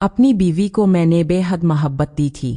अपनी बीवी को मैंने बेहद मोहब्बत दी थी,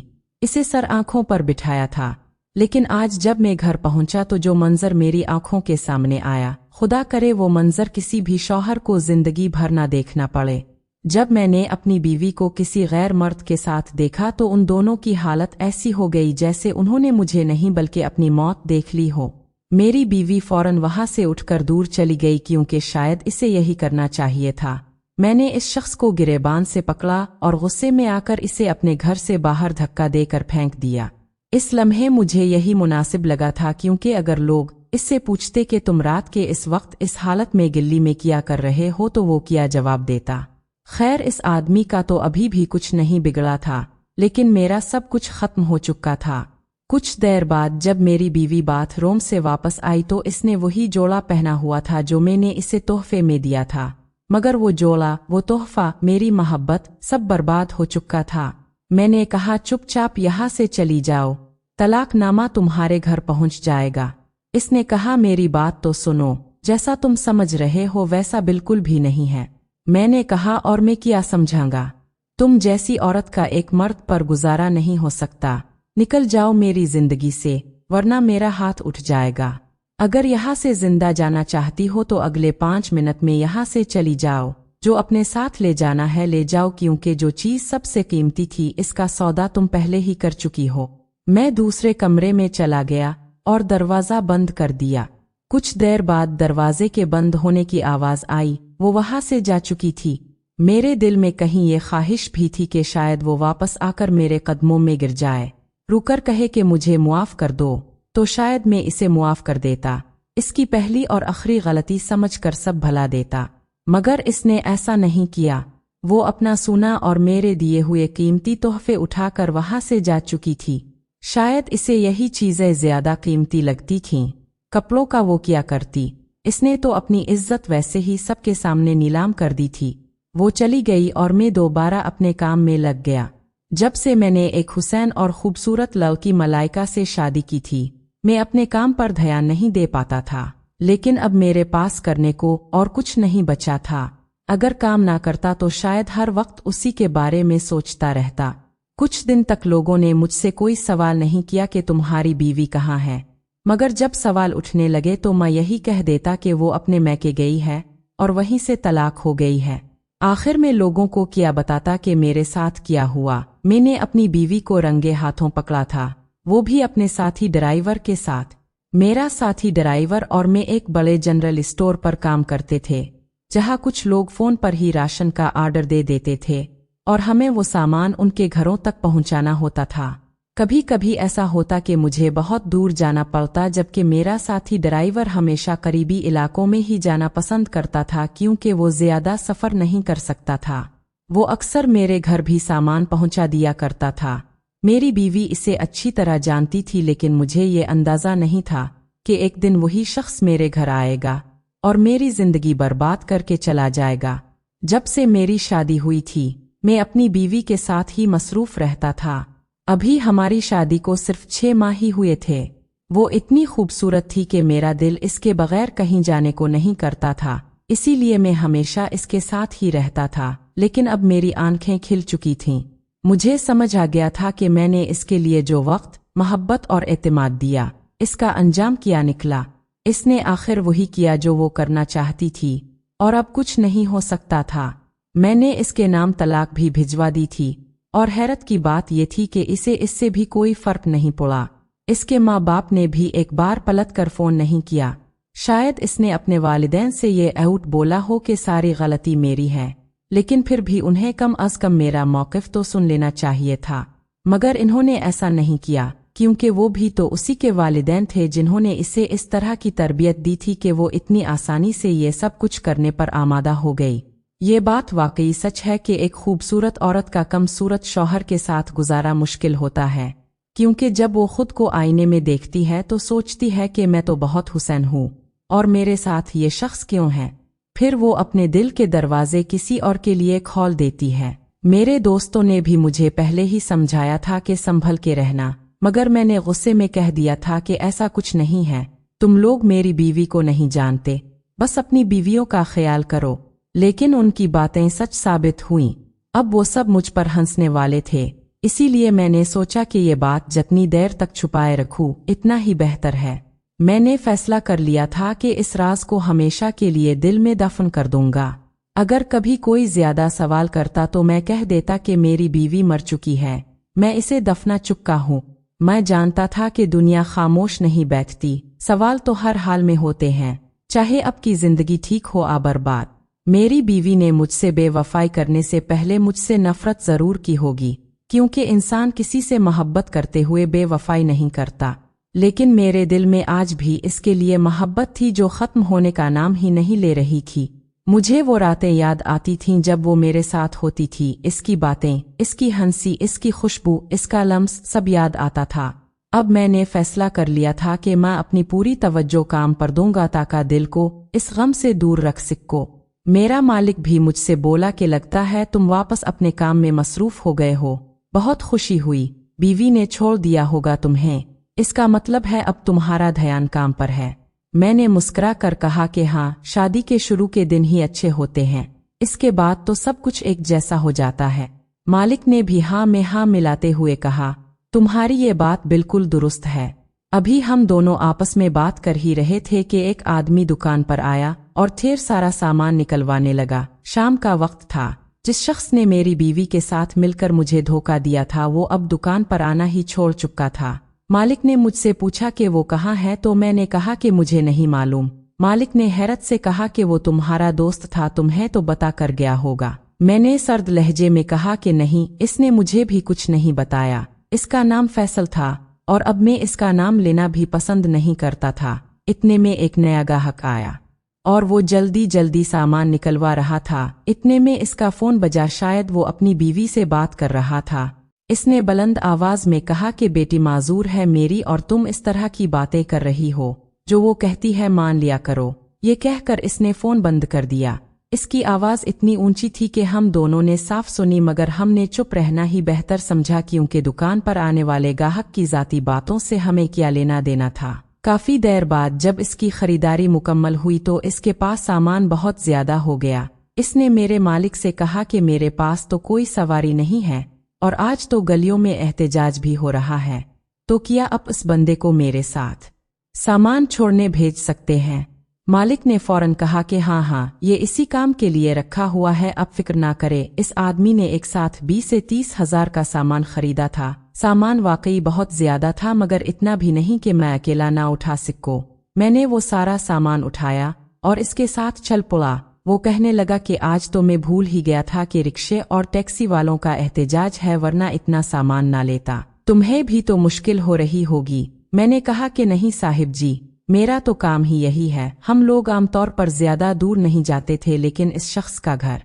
इसे सर आंखों पर बिठाया था, लेकिन आज जब मैं घर पहुंचा तो जो मंजर मेरी आंखों के सामने आया, खुदा करे वो मंजर किसी भी शौहर को जिंदगी भर ना देखना पड़े। जब मैंने अपनी बीवी को किसी गैर मर्द के साथ देखा तो उन दोनों की हालत ऐसी हो गई जैसे उन्होंने मुझे नहीं बल्कि अपनी मौत देख ली हो। मेरी बीवी फौरन वहां से उठकर दूर चली गई क्योंकि शायद इसे यही करना चाहिए था। मैंने इस शख्स को गिरेबान से पकड़ा और गुस्से में आकर इसे अपने घर से बाहर धक्का देकर फेंक दिया। इस लम्हे मुझे यही मुनासिब लगा था, क्योंकि अगर लोग इससे पूछते कि तुम रात के इस वक्त इस हालत में गिल्ली में क्या कर रहे हो तो वो क्या जवाब देता। खैर, इस आदमी का तो अभी भी कुछ नहीं बिगड़ा था, लेकिन मेरा सब कुछ खत्म हो चुका था। कुछ देर बाद जब मेरी बीवी बाथरूम से वापस आई तो इसने वही जोड़ा पहना हुआ था जो मैंने इसे तोहफे में दिया था, मगर वो जोड़ा, वो तोहफा, मेरी मोहब्बत सब बर्बाद हो चुका था। मैंने कहा, चुपचाप यहाँ से चली जाओ, तलाकनामा तुम्हारे घर पहुंच जाएगा। इसने कहा, मेरी बात तो सुनो, जैसा तुम समझ रहे हो वैसा बिल्कुल भी नहीं है। मैंने कहा, और मैं क्या समझाऊंगा? तुम जैसी औरत का एक मर्द पर गुजारा नहीं हो सकता। निकल जाओ मेरी जिंदगी से, वरना मेरा हाथ उठ जाएगा। अगर यहाँ से जिंदा जाना चाहती हो तो अगले 5 मिनट में यहाँ से चली जाओ। जो अपने साथ ले जाना है ले जाओ, क्योंकि जो चीज सबसे कीमती थी इसका सौदा तुम पहले ही कर चुकी हो। मैं दूसरे कमरे में चला गया और दरवाजा बंद कर दिया। कुछ देर बाद दरवाजे के बंद होने की आवाज आई। वो वहां से जा चुकी थी। मेरे दिल में कहीं ये ख्वाहिश भी थी कि शायद वो वापस आकर मेरे कदमों में गिर जाए, रुकर कहे कि मुझे मुआफ कर दो, तो शायद मैं इसे मुआफ कर देता, इसकी पहली और आखिरी गलती समझकर सब भला देता। मगर इसने ऐसा नहीं किया। वो अपना सोना और मेरे दिए हुए कीमती तोहफे उठाकर वहां से जा चुकी थी। शायद इसे यही चीजें ज्यादा कीमती लगती थीं। कपड़ों का वो क्या करती? इसने तो अपनी इज्जत वैसे ही सबके सामने नीलाम कर दी थी। वो चली गई और मैं दोबारा अपने काम में लग गया। जब से मैंने एक हुसैन और खूबसूरत लड़की मलाइका से शादी की थी, मैं अपने काम पर ध्यान नहीं दे पाता था, लेकिन अब मेरे पास करने को और कुछ नहीं बचा था। अगर काम ना करता तो शायद हर वक्त उसी के बारे में सोचता रहता। कुछ दिन तक लोगों ने मुझसे कोई सवाल नहीं किया कि तुम्हारी बीवी कहाँ है, मगर जब सवाल उठने लगे तो मैं यही कह देता कि वो अपने मैके गई है और वहीं से तलाक हो गई है। आखिर में लोगों को क्या बताता कि मेरे साथ क्या हुआ। मैंने अपनी बीवी को रंगे हाथों पकड़ा था, वो भी अपने साथी ड्राइवर के साथ। मेरा साथी ड्राइवर और मैं एक बड़े जनरल स्टोर पर काम करते थे, जहां कुछ लोग फोन पर ही राशन का ऑर्डर दे देते थे और हमें वो सामान उनके घरों तक पहुंचाना होता था। कभी कभी ऐसा होता कि मुझे बहुत दूर जाना पड़ता, जबकि मेरा साथी ड्राइवर हमेशा करीबी इलाकों में ही जाना पसंद करता था, क्योंकि वो ज्यादा सफर नहीं कर सकता था। वो अक्सर मेरे घर भी सामान पहुंचा दिया करता था। मेरी बीवी इसे अच्छी तरह जानती थी, लेकिन मुझे ये अंदाजा नहीं था कि एक दिन वही शख्स मेरे घर आएगा और मेरी जिंदगी बर्बाद करके चला जाएगा। जब से मेरी शादी हुई थी मैं अपनी बीवी के साथ ही मसरूफ रहता था। अभी हमारी शादी को सिर्फ 6 माह ही हुए थे। वो इतनी खूबसूरत थी कि मेरा दिल इसके बगैर कहीं जाने को नहीं करता था, इसीलिए मैं हमेशा इसके साथ ही रहता था। लेकिन अब मेरी आंखें खिल चुकी थीं। मुझे समझ आ गया था कि मैंने इसके लिए जो वक्त, मोहब्बत और एतमाद दिया, इसका अंजाम क्या निकला। इसने आखिर वही किया जो वो करना चाहती थी और अब कुछ नहीं हो सकता था। मैंने इसके नाम तलाक भी भिजवा दी थी और हैरत की बात ये थी कि इसे इससे भी कोई फर्क नहीं पड़ा। इसके माँ बाप ने भी एक बार पलट कर फोन नहीं किया। शायद इसने अपने वालिदैन से ये आउट बोला हो कि सारी गलती मेरी है, लेकिन फिर भी उन्हें कम अज कम मेरा मौक़िफ़ तो सुन लेना चाहिए था। मगर इन्होंने ऐसा नहीं किया, क्योंकि वो भी तो उसी के वालिदैन थे जिन्होंने इसे इस तरह की तरबियत दी थी कि वो इतनी आसानी से ये सब कुछ करने पर आमादा हो गई। ये बात वाकई सच है कि एक खूबसूरत औरत का कम सूरत शौहर के साथ गुजारा मुश्किल होता है, क्योंकि जब वो खुद को आईने में देखती है तो सोचती है कि मैं तो बहुत हुसैन हूँ और मेरे साथ ये शख्स क्यों है। फिर वो अपने दिल के दरवाजे किसी और के लिए खोल देती है। मेरे दोस्तों ने भी मुझे पहले ही समझाया था कि संभल के रहना, मगर मैंने गुस्से में कह दिया था कि ऐसा कुछ नहीं है, तुम लोग मेरी बीवी को नहीं जानते, बस अपनी बीवियों का ख्याल करो। लेकिन उनकी बातें सच साबित हुईं। अब वो सब मुझ पर हंसने वाले थे, इसीलिए मैंने सोचा कि ये बात जितनी देर तक छुपाए रखूं इतना ही बेहतर है। मैंने फैसला कर लिया था कि इस राज को हमेशा के लिए दिल में दफन कर दूंगा। अगर कभी कोई ज्यादा सवाल करता तो मैं कह देता कि मेरी बीवी मर चुकी है, मैं इसे दफना चुका हूँ। मैं जानता था कि दुनिया खामोश नहीं बैठती, सवाल तो हर हाल में होते हैं, चाहे अब की जिंदगी ठीक हो या बर्बाद। मेरी बीवी ने मुझसे बेवफाई करने से पहले मुझसे नफरत जरूर की होगी, क्योंकि इंसान किसी से मोहब्बत करते हुए बेवफाई नहीं करता, लेकिन मेरे दिल में आज भी इसके लिए मोहब्बत थी जो खत्म होने का नाम ही नहीं ले रही थी। मुझे वो रातें याद आती थीं जब वो मेरे साथ होती थी, इसकी बातें, इसकी हंसी, इसकी खुशबू, इसका लम्स सब याद आता था। अब मैंने फैसला कर लिया था कि मैं अपनी पूरी तवज्जो काम पर दूंगा ताकि दिल को इस गम से दूर रख सको। मेरा मालिक भी मुझसे बोला कि लगता है तुम वापस अपने काम में मसरूफ हो गए हो। बहुत खुशी हुई, बीवी ने छोड़ दिया होगा तुम्हें, इसका मतलब है अब तुम्हारा ध्यान काम पर है। मैंने मुस्कुरा कर कहा कि हाँ, शादी के शुरू के दिन ही अच्छे होते हैं, इसके बाद तो सब कुछ एक जैसा हो जाता है। मालिक ने भी हाँ में हाँ मिलाते हुए कहा, तुम्हारी ये बात बिल्कुल दुरुस्त है। अभी हम दोनों आपस में बात कर ही रहे थे कि एक आदमी दुकान पर आया और ढेर सारा सामान निकलवाने लगा। शाम का वक्त था। जिस शख्स ने मेरी बीवी के साथ मिलकर मुझे धोखा दिया था वो अब दुकान पर आना ही छोड़ चुका था। मालिक ने मुझसे पूछा कि वो कहाँ है, तो मैंने कहा कि मुझे नहीं मालूम। मालिक ने हैरत से कहा कि वो तुम्हारा दोस्त था, तुम्हें तो बता कर गया होगा। मैंने सर्द लहजे में कहा कि नहीं, इसने मुझे भी कुछ नहीं बताया। इसका नाम फैसल था और अब मैं इसका नाम लेना भी पसंद नहीं करता था। इतने में एक नया ग्राहक आया और वो जल्दी जल्दी सामान निकलवा रहा था। इतने में इसका फोन बजा, शायद वो अपनी बीवी से बात कर रहा था। इसने बुलंद आवाज में कहा कि बेटी माजूर है मेरी और तुम इस तरह की बातें कर रही हो, जो वो कहती है मान लिया करो। ये कहकर इसने फोन बंद कर दिया। इसकी आवाज इतनी ऊंची थी कि हम दोनों ने साफ सुनी, मगर हमने चुप रहना ही बेहतर समझा, क्योंकि दुकान पर आने वाले ग्राहक की जाती बातों से हमें क्या लेना देना था। काफी देर बाद जब इसकी खरीदारी मुकम्मल हुई तो इसके पास सामान बहुत ज्यादा हो गया। इसने मेरे मालिक से कहा कि मेरे पास तो कोई सवारी नहीं है और आज तो गलियों में एहतजाज भी हो रहा है, तो क्या आप इस बंदे को मेरे साथ सामान छोड़ने भेज सकते हैं? मालिक ने फौरन कहा कि हाँ, ये इसी काम के लिए रखा हुआ है, आप फिक्र ना करे। इस आदमी ने एक साथ 20 से 30 हजार का सामान खरीदा था। सामान वाकई बहुत ज्यादा था, मगर इतना भी नहीं कि मैं अकेला ना उठा सकूं। मैंने वो सारा सामान उठाया और इसके साथ चल पड़ा। वो कहने लगा कि आज तो मैं भूल ही गया था कि रिक्शे और टैक्सी वालों का एहतजाज है, वरना इतना सामान ना लेता। तुम्हें भी तो मुश्किल हो रही होगी। मैंने कहा कि नहीं साहिब जी, मेरा तो काम ही यही है। हम लोग आमतौर पर ज्यादा दूर नहीं जाते थे, लेकिन इस शख्स का घर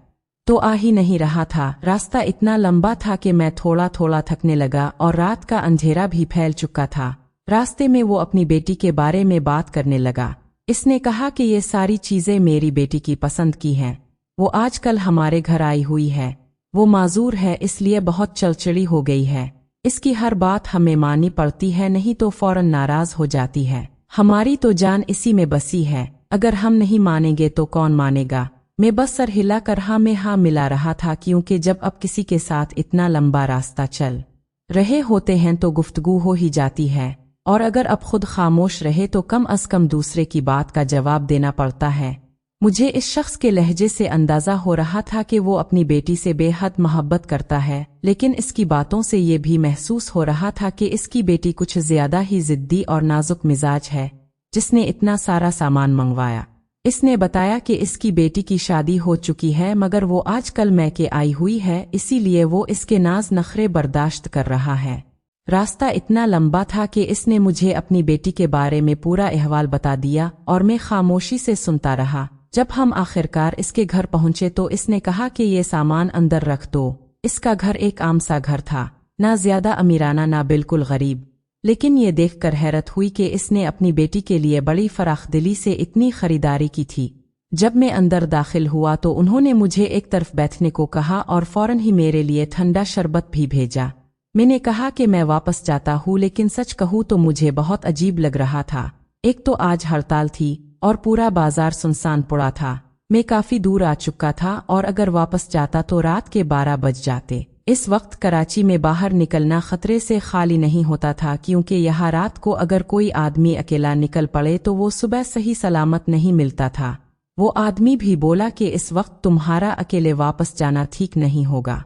तो आ ही नहीं रहा था। रास्ता इतना लंबा था कि मैं थोड़ा थोड़ा थकने लगा और रात का अंधेरा भी फैल चुका था। रास्ते में वो अपनी बेटी के बारे में बात करने लगा। इसने कहा कि ये सारी चीजें मेरी बेटी की पसंद की हैं। वो आजकल हमारे घर आई हुई है। वो माजूर है, इसलिए बहुत चलचड़ी हो गई है। इसकी हर बात हमें माननी पड़ती है, नहीं तो फौरन नाराज हो जाती है। हमारी तो जान इसी में बसी है, अगर हम नहीं मानेंगे तो कौन मानेगा। मैं बस सर हिलाकर हाँ में हाँ मिला रहा था, क्योंकि जब अब किसी के साथ इतना लंबा रास्ता चल रहे होते हैं तो गुफ्तगू हो ही जाती है, और अगर अब खुद खामोश रहे तो कम अज कम दूसरे की बात का जवाब देना पड़ता है। मुझे इस शख्स के लहजे से अंदाजा हो रहा था कि वो अपनी बेटी से बेहद मोहब्बत करता है, लेकिन इसकी बातों से ये भी महसूस हो रहा था कि इसकी बेटी कुछ ज्यादा ही जिद्दी और नाजुक मिजाज है, जिसने इतना सारा सामान मंगवाया। इसने बताया कि इसकी बेटी की शादी हो चुकी है, मगर वो आजकल मैके आई हुई है, इसीलिए वो इसके नाज नखरे बर्दाश्त कर रहा है। रास्ता इतना लंबा था कि इसने मुझे अपनी बेटी के बारे में पूरा अहवाल बता दिया और मैं खामोशी से सुनता रहा। जब हम आखिरकार इसके घर पहुंचे तो इसने कहा कि ये सामान अंदर रख दो। इसका घर एक आम सा घर था, ना ज्यादा अमीराना ना बिल्कुल गरीब, लेकिन ये देखकर हैरत हुई कि इसने अपनी बेटी के लिए बड़ी फराखदिली से इतनी खरीदारी की थी। जब मैं अंदर दाखिल हुआ तो उन्होंने मुझे एक तरफ बैठने को कहा और फौरन ही मेरे लिए ठंडा शरबत भी भेजा। मैंने कहा कि मैं वापस जाता हूँ, लेकिन सच कहूँ तो मुझे बहुत अजीब लग रहा था। एक तो आज हड़ताल थी और पूरा बाजार सुनसान पड़ा था। मैं काफी दूर आ चुका था और अगर वापस जाता तो रात के 12 बज जाते। इस वक्त कराची में बाहर निकलना खतरे से खाली नहीं होता था, क्योंकि यहाँ रात को अगर कोई आदमी अकेला निकल पड़े तो वो सुबह सही सलामत नहीं मिलता था। वो आदमी भी बोला कि इस वक्त तुम्हारा अकेले वापस जाना ठीक नहीं होगा,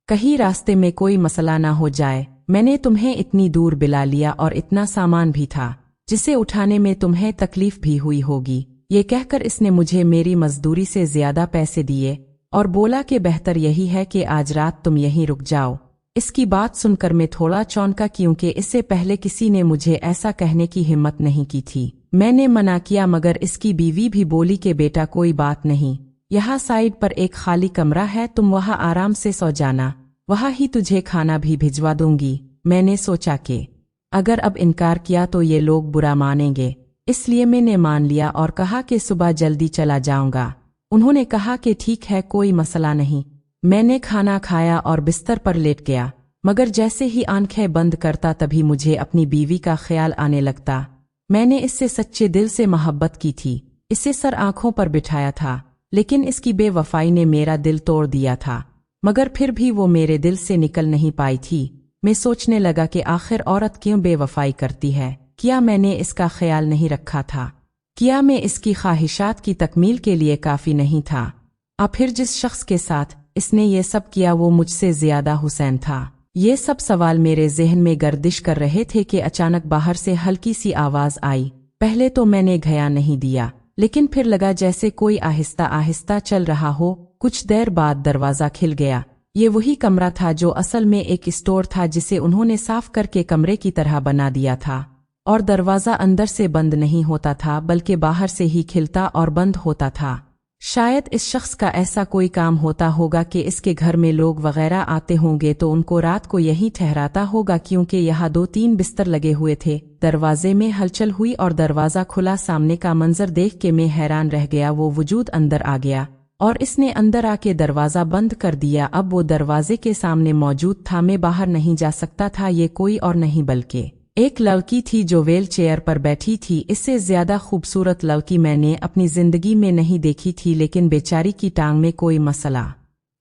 कहीं रास्ते में कोई मसला ना हो जाए। मैंने तुम्हें इतनी दूर बुला लिया और इतना सामान भी था जिसे उठाने में तुम्हें तकलीफ भी हुई होगी। ये कहकर इसने मुझे मेरी मजदूरी से ज्यादा पैसे दिए और बोला कि बेहतर यही है कि आज रात तुम यहीं रुक जाओ। इसकी बात सुनकर मैं थोड़ा चौंका, क्योंकि इससे पहले किसी ने मुझे ऐसा कहने की हिम्मत नहीं की थी। मैंने मना किया, मगर इसकी बीवी भी बोली कि बेटा कोई बात नहीं, यहाँ साइड पर एक खाली कमरा है, तुम वहाँ आराम से सो जाना, वहाँ ही तुझे खाना भी भिजवा दूंगी। मैंने सोचा कि अगर अब इनकार किया तो ये लोग बुरा मानेंगे, इसलिए मैंने मान लिया और कहा कि सुबह जल्दी चला जाऊंगा। उन्होंने कहा कि ठीक है, कोई मसला नहीं। मैंने खाना खाया और बिस्तर पर लेट गया, मगर जैसे ही आंखें बंद करता तभी मुझे अपनी बीवी का ख्याल आने लगता। मैंने इससे सच्चे दिल से मोहब्बत की थी, इसे सर आंखों पर बिठाया था, लेकिन इसकी बेवफाई ने मेरा दिल तोड़ दिया था। मगर फिर भी वो मेरे दिल से निकल नहीं पाई थी। मैं सोचने लगा कि आखिर औरत क्यों बेवफाई करती है। क्या मैंने इसका ख्याल नहीं रखा था? क्या मैं इसकी ख्वाहिशात की तकमील के लिए काफी नहीं था? फिर जिस शख्स के साथ इसने ये सब किया वो मुझसे ज्यादा हुसैन था। ये सब सवाल मेरे जहन में गर्दिश कर रहे थे कि अचानक बाहर से हल्की सी आवाज आई। पहले तो मैंने घया नहीं दिया, लेकिन फिर लगा जैसे कोई आहिस्ता आहिस्ता चल रहा हो। कुछ देर बाद दरवाजा खिल गया। ये वही कमरा था जो असल में एक स्टोर था, जिसे उन्होंने साफ करके कमरे की तरह बना दिया था, और दरवाजा अंदर से बंद नहीं होता था बल्कि बाहर से ही खिलता और बंद होता था। शायद इस शख्स का ऐसा कोई काम होता होगा कि इसके घर में लोग वगैरह आते होंगे तो उनको रात को यहीं ठहराता होगा, क्योंकि यहाँ 2-3 बिस्तर लगे हुए थे। दरवाजे में हलचल हुई और दरवाजा खुला। सामने का मंजर देख के मैं हैरान रह गया। वो वजूद अंदर आ गया और इसने अंदर आके दरवाजा बंद कर दिया। अब वो दरवाजे के सामने मौजूद था। मैं बाहर नहीं जा सकता था। ये कोई और नहीं बल्कि एक लड़की थी जो व्हील चेयर पर बैठी थी। इससे ज्यादा खूबसूरत लड़की मैंने अपनी जिंदगी में नहीं देखी थी, लेकिन बेचारी की टांग में कोई मसला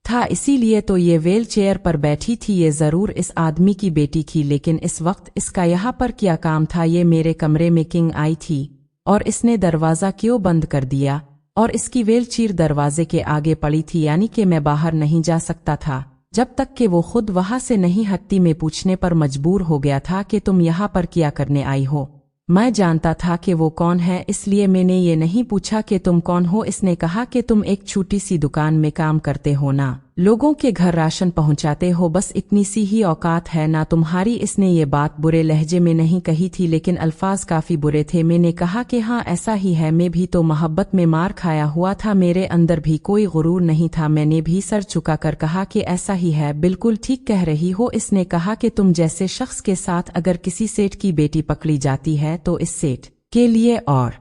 था, इसीलिए तो ये व्हील चेयर पर बैठी थी। ये जरूर इस आदमी की बेटी थी, लेकिन इस वक्त इसका यहाँ पर क्या काम था? ये मेरे कमरे में किंग आई थी और इसने दरवाजा क्यों बंद कर दिया? और इसकी व्हील चेयर दरवाजे के आगे पड़ी थी, यानी कि मैं बाहर नहीं जा सकता था जब तक कि वो खुद वहां से नहीं हटती। मैं पूछने पर मजबूर हो गया था कि तुम यहाँ पर क्या करने आई हो? मैं जानता था कि वो कौन है, इसलिए मैंने ये नहीं पूछा कि तुम कौन हो। इसने कहा कि तुम एक छोटी सी दुकान में काम करते हो ना, लोगों के घर राशन पहुंचाते हो, बस इतनी सी ही औकात है ना तुम्हारी। इसने ये बात बुरे लहजे में नहीं कही थी, लेकिन अल्फाज काफी बुरे थे। मैंने कहा कि हाँ ऐसा ही है, मैं भी तो मोहब्बत में मार खाया हुआ था, मेरे अंदर भी कोई गुरूर नहीं था। मैंने भी सर झुका कर कहा कि ऐसा ही है, बिल्कुल ठीक कह रही हो। इसने कहा कि तुम जैसे शख्स के साथ अगर किसी सेठ की बेटी पकड़ी जाती है तो इस सेठ के लिए और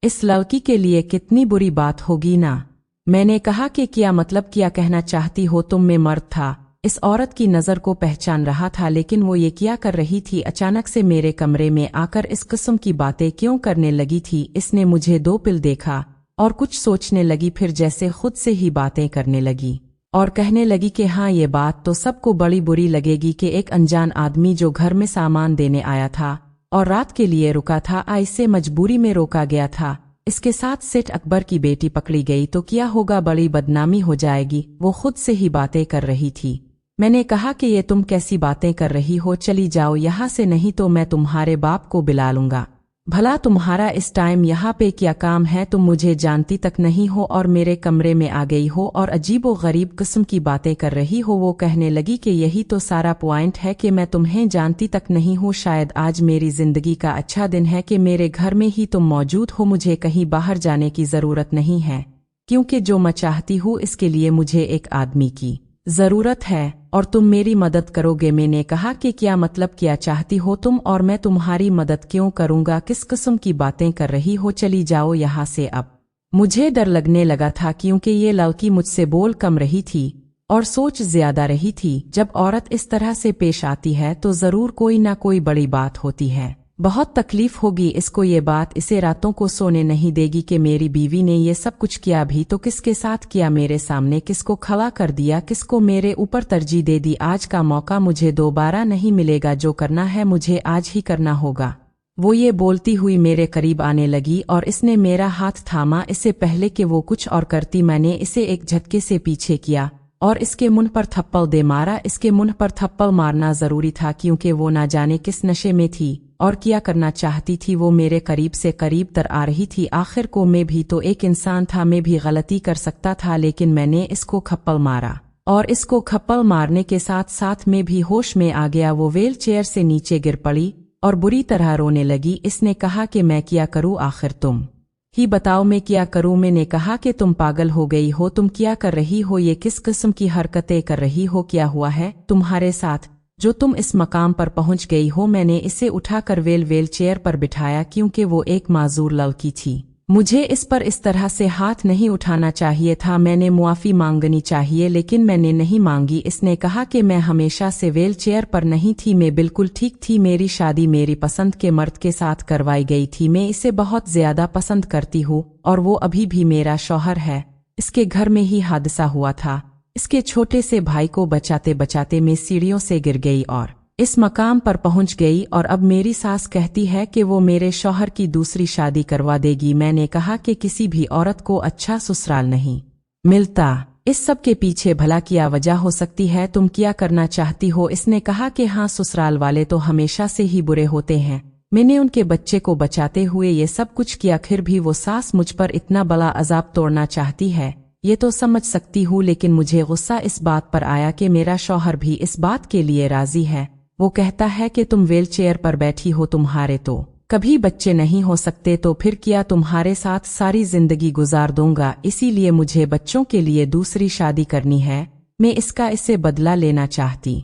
इस लड़की के लिए कितनी बुरी बात होगी ना। मैंने कहा कि क्या मतलब, क्या कहना चाहती हो तुम? मैं मर्द था, इस औरत की नजर को पहचान रहा था, लेकिन वो ये क्या कर रही थी? अचानक से मेरे कमरे में आकर इस किस्म की बातें क्यों करने लगी थी? इसने मुझे 2 पल देखा और कुछ सोचने लगी, फिर जैसे खुद से ही बातें करने लगी और कहने लगी कि हाँ ये बात तो सबको बड़ी बुरी लगेगी कि एक अनजान आदमी जो घर में सामान देने आया था और रात के लिए रुका था, ऐसे मजबूरी में रोका गया था, इसके साथ सेठ अकबर की बेटी पकड़ी गई तो क्या होगा? बड़ी बदनामी हो जाएगी। वो खुद से ही बातें कर रही थी। मैंने कहा कि ये तुम कैसी बातें कर रही हो, चली जाओ यहाँ से, नहीं तो मैं तुम्हारे बाप को बुला लूंगा। भला तुम्हारा इस टाइम यहाँ पे क्या काम है? तुम मुझे जानती तक नहीं हो और मेरे कमरे में आ गई हो और अजीबो गरीब किस्म की बातें कर रही हो। वो कहने लगी कि यही तो सारा पॉइंट है कि मैं तुम्हें जानती तक नहीं हूँ। शायद आज मेरी जिंदगी का अच्छा दिन है कि मेरे घर में ही तुम मौजूद हो। मुझे कहीं बाहर जाने की जरूरत नहीं है, क्योंकि जो मैं चाहती हूँ इसके लिए मुझे एक आदमी की जरूरत है और तुम मेरी मदद करोगे। मैंने कहा कि क्या मतलब, क्या चाहती हो तुम और मैं तुम्हारी मदद क्यों करूंगा? किस किस्म की बातें कर रही हो? चली जाओ यहाँ से। अब मुझे डर लगने लगा था, क्योंकि ये लड़की मुझसे बोल कम रही थी और सोच ज्यादा रही थी। जब औरत इस तरह से पेश आती है तो जरूर कोई ना कोई बड़ी बात होती है। बहुत तकलीफ होगी इसको ये बात, इसे रातों को सोने नहीं देगी कि मेरी बीवी ने ये सब कुछ किया भी तो किसके साथ किया, मेरे सामने किसको खड़ा कर दिया, किसको मेरे ऊपर तरजीह दे दी। आज का मौका मुझे दोबारा नहीं मिलेगा, जो करना है मुझे आज ही करना होगा। वो ये बोलती हुई मेरे करीब आने लगी और इसने मेरा हाथ थामा। इससे पहले कि वो कुछ और करती, मैंने इसे एक झटके से पीछे किया और इसके मुंह पर थप्पड़ दे मारा। इसके मुंह पर थप्पड़ मारना जरूरी था क्योंकि वो ना जाने किस नशे में थी और क्या करना चाहती थी। वो मेरे करीब से करीब तर आ रही थी। आखिर को मैं भी तो एक इंसान था, मैं भी गलती कर सकता था, लेकिन मैंने इसको थप्पड़ मारा और इसको थप्पड़ मारने के साथ साथ मैं भी होश में आ गया। वो व्हील चेयर से नीचे गिर पड़ी और बुरी तरह रोने लगी। इसने कहा कि मैं क्या करूं, आखिर तुम ही बताओ मैं क्या करूं। मैंने कहा कि तुम पागल हो गई हो, तुम क्या कर रही हो, ये किस किस्म की हरकतें कर रही हो, क्या हुआ है तुम्हारे साथ जो तुम इस मकाम पर पहुंच गई हो। मैंने इसे उठाकर व्हील चेयर पर बिठाया क्योंकि वो एक माजूर लड़की थी। मुझे इस पर इस तरह से हाथ नहीं उठाना चाहिए था, मैंने मुआफी मांगनी चाहिए, लेकिन मैंने नहीं मांगी। इसने कहा कि मैं हमेशा से व्हील चेयर पर नहीं थी, मैं बिल्कुल ठीक थी, मेरी शादी मेरी पसंद के मर्द के साथ करवाई गई थी, मैं इसे बहुत ज्यादा पसंद करती हूँ और वो अभी भी मेरा शौहर है। इसके घर में ही हादसा हुआ था, इसके छोटे से भाई को बचाते बचाते मैं सीढ़ियों से गिर गई और इस मकाम पर पहुंच गई और अब मेरी सास कहती है कि वो मेरे शौहर की दूसरी शादी करवा देगी। मैंने कहा कि किसी भी औरत को अच्छा ससुराल नहीं मिलता, इस सब के पीछे भला क्या वजह हो सकती है, तुम क्या करना चाहती हो। इसने कहा कि हाँ, ससुराल वाले तो हमेशा से ही बुरे होते हैं, मैंने उनके बच्चे को बचाते हुए ये सब कुछ किया, फिर भी वो सास मुझ पर इतना बड़ा अजाब तोड़ना चाहती है, ये तो समझ सकती हूँ। लेकिन मुझे गुस्सा इस बात पर आया कि मेरा शौहर भी इस बात के लिए राजी है। वो कहता है कि तुम व्हील चेयर पर बैठी हो, तुम्हारे तो कभी बच्चे नहीं हो सकते, तो फिर क्या तुम्हारे साथ सारी जिंदगी गुजार दूंगा, इसीलिए मुझे बच्चों के लिए दूसरी शादी करनी है। मैं इससे बदला लेना चाहती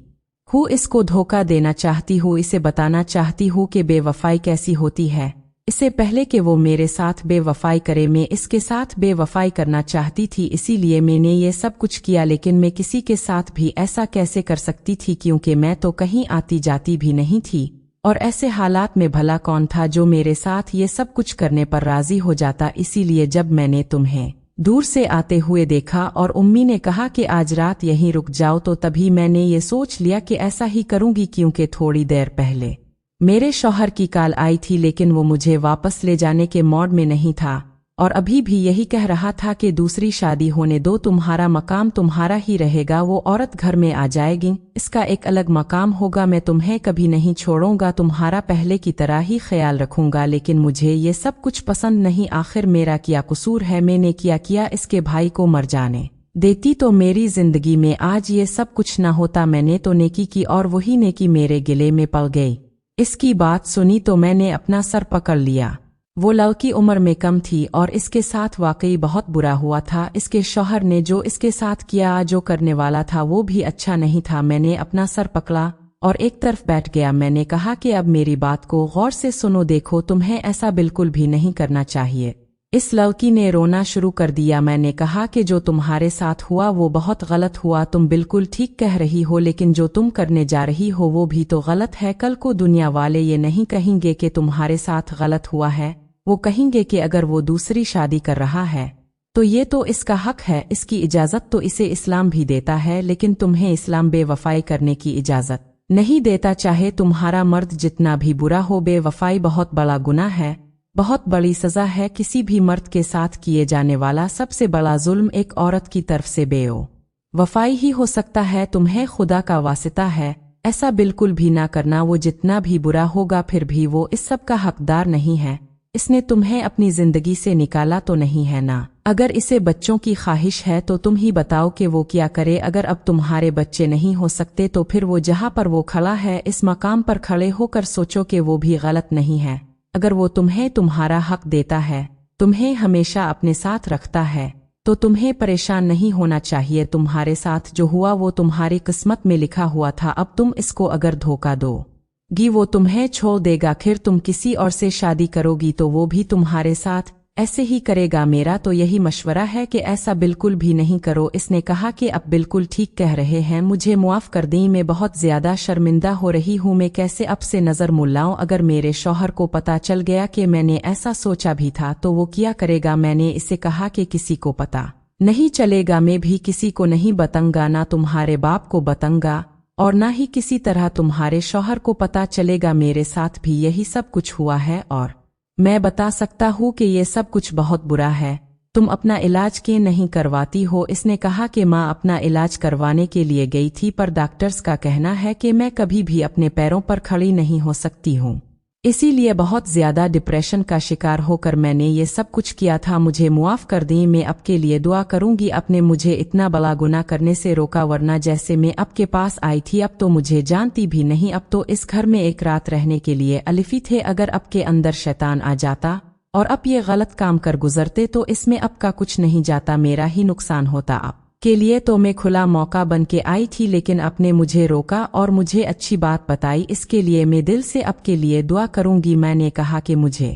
हूँ, इसको धोखा देना चाहती हूँ, इसे बताना चाहती हूँ कि बेवफाई कैसी होती है। इससे पहले कि वो मेरे साथ बेवफाई करे, मैं इसके साथ बेवफाई करना चाहती थी, इसीलिए मैंने ये सब कुछ किया। लेकिन मैं किसी के साथ भी ऐसा कैसे कर सकती थी, क्योंकि मैं तो कहीं आती जाती भी नहीं थी और ऐसे हालात में भला कौन था जो मेरे साथ ये सब कुछ करने पर राजी हो जाता। इसीलिए जब मैंने तुम्हें दूर से आते हुए देखा और उम्मी ने कहा कि आज रात यहीं रुक जाओ, तो तभी मैंने ये सोच लिया कि ऐसा ही करूंगी, क्योंकि थोड़ी देर पहले मेरे शौहर की कॉल आई थी, लेकिन वो मुझे वापस ले जाने के मूड में नहीं था और अभी भी यही कह रहा था कि दूसरी शादी होने दो, तुम्हारा मकाम तुम्हारा ही रहेगा, वो औरत घर में आ जाएगी, इसका एक अलग मकाम होगा, मैं तुम्हें कभी नहीं छोड़ूंगा, तुम्हारा पहले की तरह ही ख्याल रखूंगा। लेकिन मुझे ये सब कुछ पसंद नहीं, आखिर मेरा क्या कसूर है, मैंने क्या किया, इसके भाई को मर जाने देती तो मेरी जिंदगी में आज ये सब कुछ ना होता। मैंने तो नेकी की और वही नेकी मेरे गिले में पड़ गई। इसकी बात सुनी तो मैंने अपना सर पकड़ लिया। वो लड़की उम्र में कम थी और इसके साथ वाकई बहुत बुरा हुआ था। इसके शौहर ने जो इसके साथ किया, जो करने वाला था, वो भी अच्छा नहीं था। मैंने अपना सर पकड़ा और एक तरफ बैठ गया। मैंने कहा कि अब मेरी बात को गौर से सुनो, देखो तुम्हें ऐसा बिल्कुल भी नहीं करना चाहिए। इस लड़की ने रोना शुरू कर दिया। मैंने कहा कि जो तुम्हारे साथ हुआ वो बहुत गलत हुआ, तुम बिल्कुल ठीक कह रही हो, लेकिन जो तुम करने जा रही हो वो भी तो गलत है। कल को दुनिया वाले ये नहीं कहेंगे कि तुम्हारे साथ गलत हुआ है, वो कहेंगे कि अगर वो दूसरी शादी कर रहा है तो ये तो इसका हक है, इसकी इजाजत तो इसे इस्लाम भी देता है, लेकिन तुम्हें इस्लाम बेवफाई करने की इजाजत नहीं देता। चाहे तुम्हारा मर्द जितना भी बुरा हो, बेवफाई बहुत बड़ा गुनाह है, बहुत बड़ी सजा है। किसी भी मर्द के साथ किए जाने वाला सबसे बड़ा जुल्म एक औरत की तरफ से बेवफाई ही हो सकता है। तुम्हें खुदा का वास्ता है, ऐसा बिल्कुल भी ना करना। वो जितना भी बुरा होगा फिर भी वो इस सब का हकदार नहीं है। इसने तुम्हें अपनी जिंदगी से निकाला तो नहीं है ना। अगर इसे बच्चों की ख्वाहिश है तो तुम ही बताओ कि वो क्या करे। अगर अब तुम्हारे बच्चे नहीं हो सकते तो फिर वो जहाँ पर वो खड़ा है, इस मकाम पर खड़े होकर सोचो कि वो भी गलत नहीं है। अगर वो तुम्हें तुम्हारा हक देता है, तुम्हें हमेशा अपने साथ रखता है, तो तुम्हें परेशान नहीं होना चाहिए। तुम्हारे साथ जो हुआ वो तुम्हारी किस्मत में लिखा हुआ था। अब तुम इसको अगर धोखा दोगी वो तुम्हें छोड़ देगा, फिर तुम किसी और से शादी करोगी तो वो भी तुम्हारे साथ ऐसे ही करेगा। मेरा तो यही मशवरा है कि ऐसा बिल्कुल भी नहीं करो। इसने कहा कि अब बिल्कुल ठीक कह रहे हैं, मुझे मुआफ कर दें, मैं बहुत ज्यादा शर्मिंदा हो रही हूँ। मैं कैसे अब से नजर मुल्लाऊं? अगर मेरे शौहर को पता चल गया कि मैंने ऐसा सोचा भी था तो वो क्या करेगा? मैंने इसे कहा कि किसी को पता नहीं चलेगा, मैं भी किसी को नहीं बताऊंगा, ना तुम्हारे बाप को बताऊंगा और ना ही किसी तरह तुम्हारे शौहर को पता चलेगा। मेरे साथ भी यही सब कुछ हुआ है और मैं बता सकता हूँ कि ये सब कुछ बहुत बुरा है। तुम अपना इलाज क्यों नहीं करवाती हो? इसने कहा कि माँ अपना इलाज करवाने के लिए गई थी, पर डॉक्टर्स का कहना है कि मैं कभी भी अपने पैरों पर खड़ी नहीं हो सकती हूँ, इसीलिए बहुत ज्यादा डिप्रेशन का शिकार होकर मैंने ये सब कुछ किया था। मुझे मुआफ कर दें, मैं आपके लिए दुआ करूंगी। आपने मुझे इतना बड़ा गुनाह करने से रोका, वरना जैसे मैं आपके पास आई थी अब तो मुझे जानती भी नहीं। अब तो इस घर में एक रात रहने के लिए अलिफी थे। अगर आपके अंदर शैतान आ जाता और अब ये गलत काम कर गुजरते तो इसमें आपका कुछ नहीं जाता, मेरा ही नुकसान होता। आप के लिए तो मैं खुला मौका बन के आई थी, लेकिन आपने मुझे रोका और मुझे अच्छी बात बताई, इसके लिए मैं दिल से आपके लिए दुआ करूंगी। मैंने कहा कि मुझे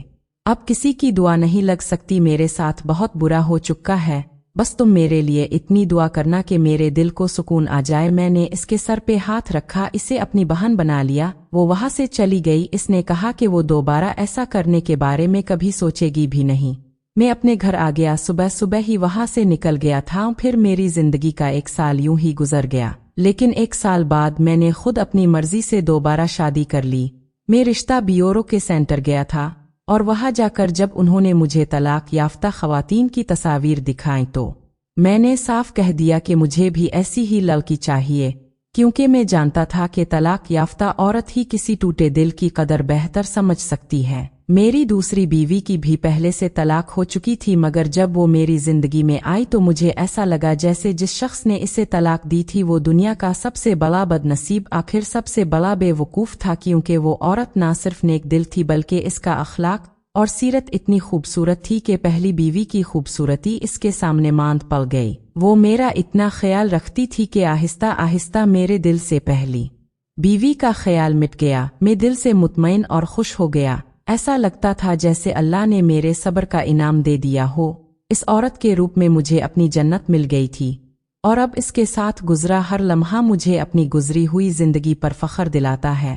अब किसी की दुआ नहीं लग सकती, मेरे साथ बहुत बुरा हो चुका है, बस तुम मेरे लिए इतनी दुआ करना कि मेरे दिल को सुकून आ जाए। मैंने इसके सर पे हाथ रखा, इसे अपनी बहन बना लिया। वो वहां से चली गई। इसने कहा कि वो दोबारा ऐसा करने के बारे में कभी सोचेगी भी नहीं। मैं अपने घर आ गया, सुबह सुबह ही वहां से निकल गया था। फिर मेरी जिंदगी का 1 साल यूं ही गुजर गया, लेकिन 1 साल बाद मैंने खुद अपनी मर्जी से दोबारा शादी कर ली। मैं रिश्ता ब्यूरो के सेंटर गया था और वहां जाकर जब उन्होंने मुझे तलाक याफ्ता खवातीन की तस्वीर दिखाई तो मैंने साफ कह दिया कि मुझे भी ऐसी ही लड़की चाहिए, क्योंकि मैं जानता था कि तलाक याफ्ता औरत ही किसी टूटे दिल की कदर बेहतर समझ सकती है। मेरी दूसरी बीवी की भी पहले से तलाक हो चुकी थी, मगर जब वो मेरी जिंदगी में आई तो मुझे ऐसा लगा जैसे जिस शख्स ने इसे तलाक दी थी वो दुनिया का सबसे बड़ा बदनसीब, आखिर सबसे बड़ा बेवकूफ था, क्योंकि वो औरत ना सिर्फ नेक दिल थी बल्कि इसका अखलाक और सीरत इतनी खूबसूरत थी कि पहली बीवी की खूबसूरती इसके सामने मांद पड़ गई। वो मेरा इतना ख्याल रखती थी कि आहिस्ता आहिस्ता मेरे दिल से पहली बीवी का ख्याल मिट गया। मैं दिल से मुतमईन और खुश हो गया। ऐसा लगता था जैसे अल्लाह ने मेरे सब्र का इनाम दे दिया हो। इस औरत के रूप में मुझे अपनी जन्नत मिल गई थी और अब इसके साथ गुजरा हर लम्हा मुझे अपनी गुजरी हुई जिंदगी पर फख्र दिलाता है।